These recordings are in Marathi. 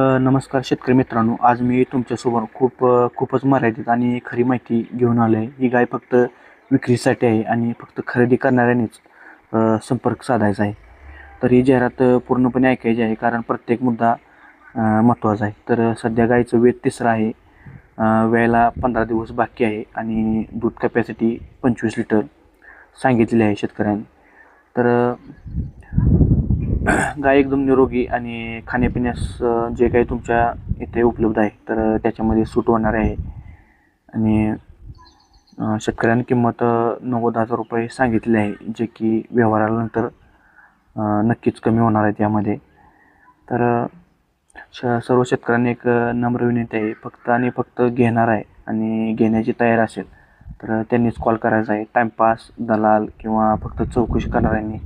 नमस्कार शेतकरी मित्रांनो, आज मी तुमच्यासोबत खूपच मर्यादित आणि खरी माहिती घेऊन आलो आहे. ही गाय फक्त विक्रीसाठी आहे आणि फक्त खरेदी करणाऱ्यांनीच संपर्क साधायचा आहे. तर ही जाहिरात पूर्णपणे ऐकायची आहे, कारण प्रत्येक मुद्दा महत्त्वाचा आहे. तर सध्या गायचं वेद तिसरं आहे. वेळेला 15 दिवस बाकी आहे आणि दूध कॅपॅसिटी 25 लिटर सांगितलेली आहे शेतकऱ्यांनी. तर गाय एकदम निरोगी आणि खाण्यापिण्यास जे काही तुमच्या इथे उपलब्ध आहे तर त्याच्यामध्ये सूट होणार आहे. आणि शेतकऱ्यांनी किंमत 90,000 रुपये सांगितले आहे, जे की व्यवहारानंतर नक्कीच कमी होणार आहे त्यामध्ये. तर सर्व शेतकऱ्यांनी एक नम्र विनंती आहे, फक्त आणि फक्त घेणार आहे आणि घेण्याची तयारी असेल तर त्यांनीच कॉल करायचा आहे. टाईमपास, दलाल किंवा फक्त चौकशी करणाऱ्यांनी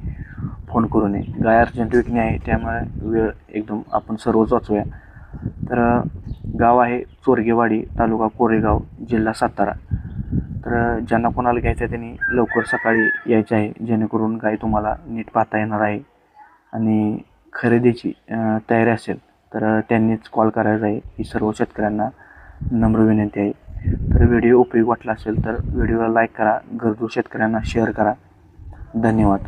फोन करू नये. गाय अर्जंट विकणे आहे, त्यामुळे वेळ एकदम आपण सर्वच वाचूया. तर गाव आहे चोरगेवाडी, तालुका कोरेगाव, जिल्हा सातारा. तर ज्यांना कोणाला घ्यायचं आहे त्यांनी लवकर सकाळी यायचे आहे, जेणेकरून गाय तुम्हाला नीट पाहता येणार आहे. आणि खरेदीची तयारी असेल तर त्यांनीच कॉल करायचा आहे, ही सर्व शेतकऱ्यांना नम्र विनंती आहे. तर व्हिडिओ उपयोगी वाटला असेल तर व्हिडिओला लाईक करा, गरजू शेतकऱ्यांना शेअर करा. धन्यवाद.